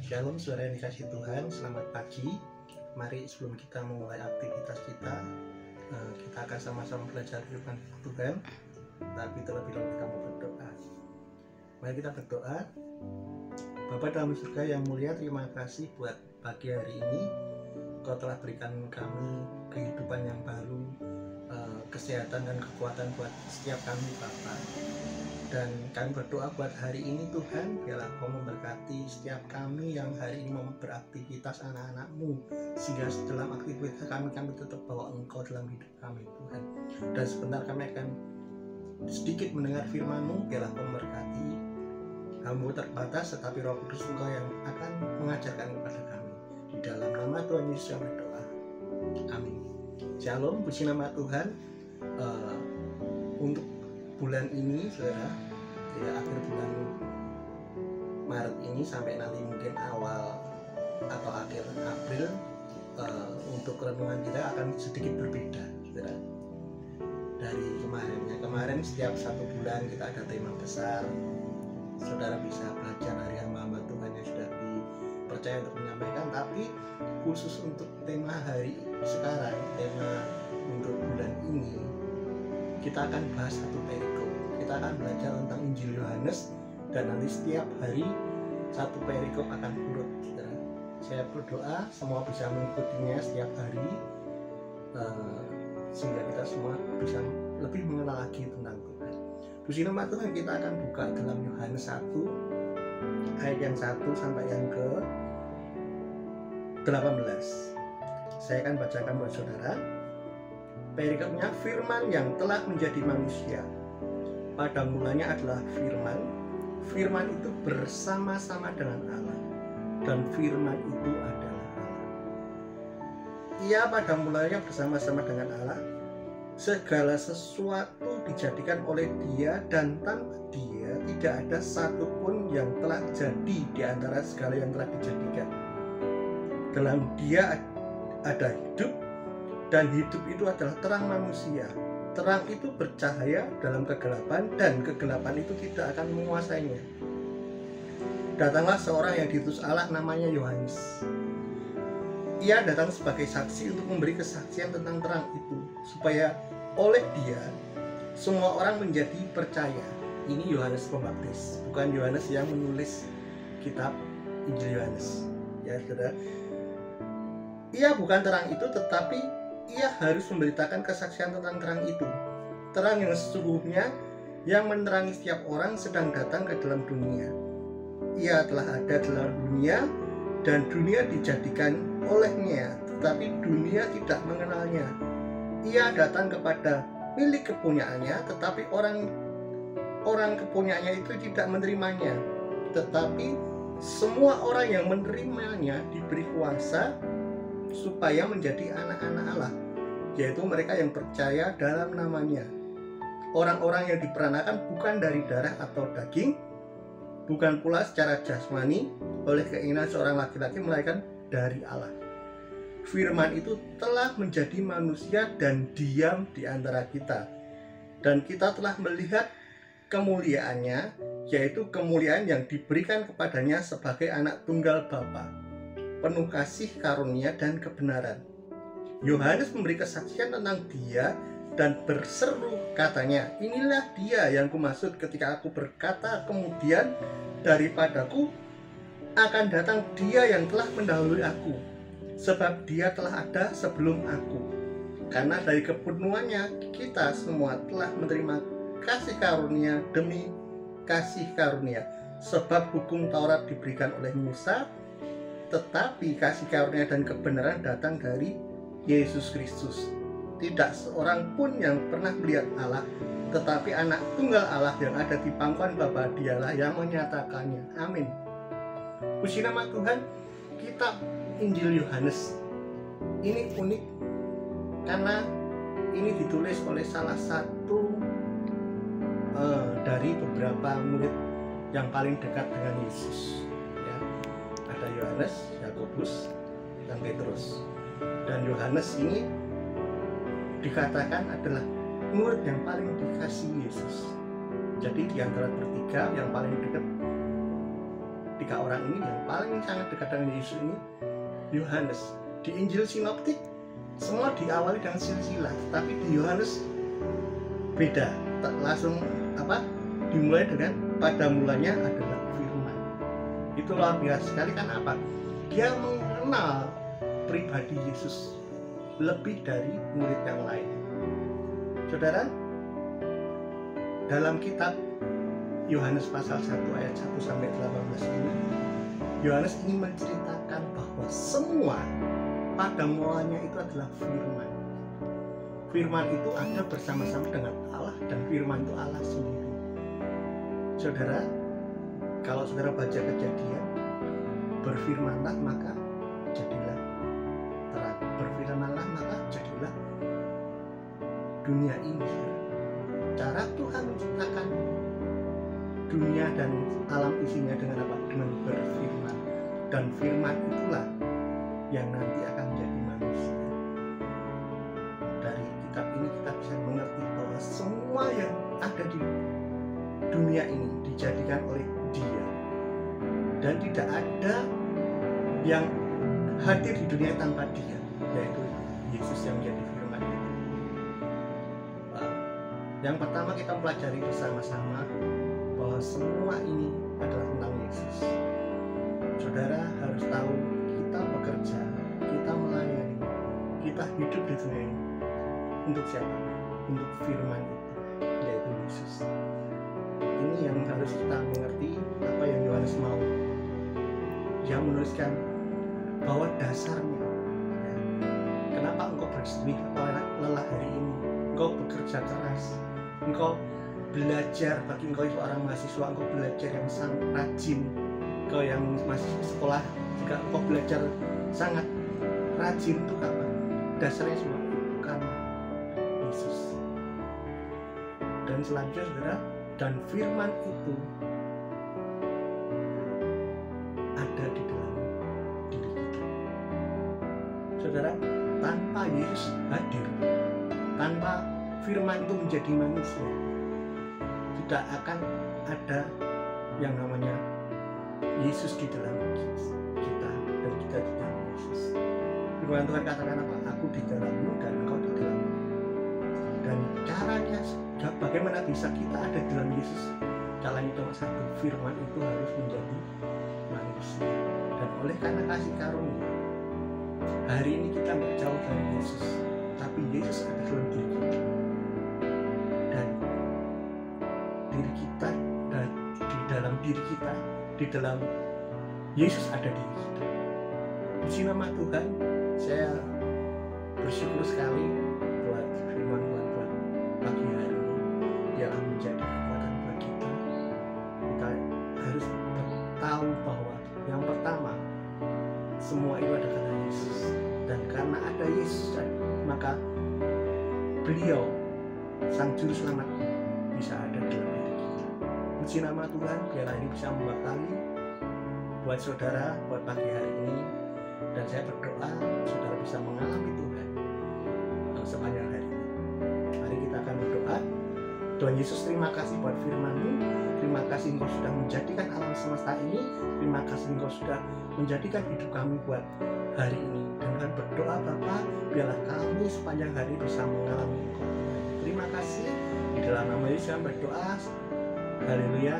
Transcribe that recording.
Shalom saudara yang dikasih Tuhan, selamat pagi. Mari sebelum kita memulai aktivitas kita akan sama-sama belajar firman Tuhan. Tapi terlebih dahulu kita mau berdoa. Mari kita berdoa. Bapa dalam surga yang mulia, terima kasih buat pagi hari ini. Kau telah berikan kami kehidupan yang baru, kesehatan dan kekuatan buat setiap kami Bapa. Dan kami berdoa buat hari ini Tuhan, biarlah Kau memberkati setiap kami yang hari ini mau beraktivitas anak-anak-Mu, sehingga dalam aktivitas kami tetap bawa Engkau dalam hidup kami Tuhan. Dan sebentar kami akan sedikit mendengar firman-Mu, biarlah Kau memberkati. Hamba terbatas, tetapi Roh Kudus Engkau yang akan mengajarkan kepada kami. Di dalam nama Tuhan Yesus kami berdoa. Amin. Shalom, puji nama Tuhan. Untuk bulan ini saudara, ya, akhir bulan Maret ini sampai nanti mungkin awal atau akhir April, untuk renungan kita akan sedikit berbeda saudara. Dari kemarin setiap satu bulan kita ada tema besar. Saudara bisa belajar dari hamba-hamba Tuhan yang sudah dipercaya untuk menyampaikan, tapi khusus untuk tema hari sekarang, tema untuk bulan ini, kita akan bahas satu perikop. Kita akan belajar tentang Injil Yohanes, dan nanti setiap hari satu perikop akan turut. Saya berdoa semua bisa mengikutinya setiap hari, sehingga kita semua bisa lebih mengenal lagi tentang Tuhan. Puji nama Tuhan, kita akan buka dalam Yohanes 1 ayat yang 1 sampai yang ke 18. Saya akan bacakan buat saudara. Perikopnya, firman yang telah menjadi manusia. Pada mulanya adalah firman. Firman itu bersama-sama dengan Allah, dan firman itu adalah Allah. Ia pada mulanya bersama-sama dengan Allah. Segala sesuatu dijadikan oleh Dia, dan tanpa Dia tidak ada satupun yang telah jadi di antara segala yang telah dijadikan. Dalam Dia ada hidup, dan hidup itu adalah terang manusia. Terang itu bercahaya dalam kegelapan, dan kegelapan itu tidak akan menguasainya. Datanglah seorang yang diutus Allah, namanya Yohanes. Ia datang sebagai saksi untuk memberi kesaksian tentang terang itu, supaya oleh dia semua orang menjadi percaya. Ini Yohanes Pembaptis, bukan Yohanes yang menulis kitab Injil Yohanes. Ya, saudara. Ia bukan terang itu, tetapi ia harus memberitakan kesaksian tentang terang itu. Terang yang sesungguhnya yang menerangi setiap orang sedang datang ke dalam dunia. Ia telah ada dalam dunia, dan dunia dijadikan olehnya, tetapi dunia tidak mengenalnya. Ia datang kepada milik kepunyaannya, tetapi orang kepunyaannya itu tidak menerimanya. Tetapi semua orang yang menerimanya diberi kuasa supaya menjadi anak-anak Allah, yaitu mereka yang percaya dalam namanya. Orang-orang yang diperanakan bukan dari darah atau daging, bukan pula secara jasmani oleh keinginan seorang laki-laki, melainkan dari Allah. Firman itu telah menjadi manusia dan diam di antara kita, dan kita telah melihat kemuliaannya, yaitu kemuliaan yang diberikan kepadanya sebagai anak tunggal Bapa, penuh kasih karunia dan kebenaran. Yohanes memberi kesaksian tentang dia dan berseru, katanya, inilah dia yang kumaksud ketika aku berkata kemudian daripadaku akan datang dia yang telah mendahului aku, sebab dia telah ada sebelum aku. Karena dari kepenuhannya kita semua telah menerima kasih karunia demi kasih karunia. Sebab hukum Taurat diberikan oleh Musa, tetapi kasih karunia dan kebenaran datang dari Yesus Kristus. Tidak seorang pun yang pernah melihat Allah, tetapi anak tunggal Allah yang ada di pangkuan Bapa, dialah yang menyatakannya. Amin. Puji nama Tuhan. Kitab Injil Yohanes ini unik karena ini ditulis oleh salah satu dari beberapa murid yang paling dekat dengan Yesus. Ya, ada Yohanes, Yakobus, dan Petrus. Dan Yohanes ini dikatakan adalah murid yang paling dikasihi Yesus. Jadi di antara bertiga yang paling dekat 3 orang ini yang paling sangat dekat dengan Yesus ini Yohanes. Di Injil Sinoptik semua diawali dengan silsilah, tapi di Yohanes beda, langsung dimulai dengan pada mulanya adalah firman. Itu luar biasa sekali. Kan apa? Dia mengenal pribadi Yesus lebih dari murid yang lain. Saudara, dalam kitab Yohanes pasal 1 ayat 1 sampai 18 ini, Yohanes ingin menceritakan bahwa semua pada mulanya itu adalah firman. Firman itu ada bersama-sama dengan Allah, dan firman itu Allah sendiri. Saudara, kalau saudara baca Kejadian, berfirmanlah maka jadilah terang, berfirmanlah maka jadilah dunia ini. Cara Tuhan menciptakan dunia dan alam isinya dengan apa? Dengan berfirman. Dan firman itulah yang nanti akan menjadi manusia. Dari kitab ini kita bisa mengerti bahwa semua yang ada di dunia ini dijadikan oleh Dia, dan tidak ada yang hadir di dunia tanpa Dia, yaitu Yesus yang menjadi firman itu. Yang pertama kita pelajari bersama-sama bahwa semua ini adalah tentang Yesus. Saudara harus tahu, kita bekerja, kita melayani, kita hidup di dunia ini untuk siapa? Untuk firman itu, yaitu Yesus. Ini yang harus kita mengerti apa yang Yohanes mau. Dia menuliskan bahwa dasarnya, kenapa engkau bersedih lelah hari ini, engkau bekerja keras, engkau belajar, bagi engkau itu orang mahasiswa, engkau belajar yang sangat rajin, engkau yang masih sekolah juga engkau belajar sangat rajin. Itu apa? Dasarnya semua karena Yesus. Dan selanjutnya saudara, dan firman itu ada di dalam diri kita. Saudara, tanpa Yesus hadir, tanpa firman itu menjadi manusia, tidak akan ada yang namanya Yesus di dalam kita dan kita di dalam Yesus. Firman Tuhan katakan apa? Aku di dalammu dan engkau di dalammu. Dan caranya bagaimana bisa kita ada di dalam Yesus? Caranya cuma satu, firman itu harus menjadi manusia. Dan oleh karena kasih karunia, hari ini kita nggak jauh dari Yesus, tapi Yesus ada dalam diri kita. Dan diri kita, dan di dalam diri kita, di dalam Yesus ada diri kita. Puji nama Tuhan, saya bersyukur sekali buat firman Tuhan buat pagi hari ini. Dialah menjadi kekuatan buat kita. Kita harus tahu bahwa yang pertama, semua itu ada karena Yesus. Dan karena ada Yesus, maka beliau, Sang Juru Selamat, bisa ada dalam diri kita. Puji nama Tuhan, biarlah ini bisa memberkati buat saudara, buat pagi hari ini. Dan saya berdoa saudara bisa mengalami Tuhan sepanjang hari ini. Mari kita akan berdoa. Tuhan Yesus, terima kasih buat firman-Mu. Terima kasih Engkau sudah menjadikan alam semesta ini. Terima kasih Engkau sudah menjadikan hidup kami buat hari ini. Dan kami berdoa Bapa, biarlah kami sepanjang hari bisa mengalami Engkau. Terima kasih. Di dalam nama Yesus kami berdoa. Haleluya.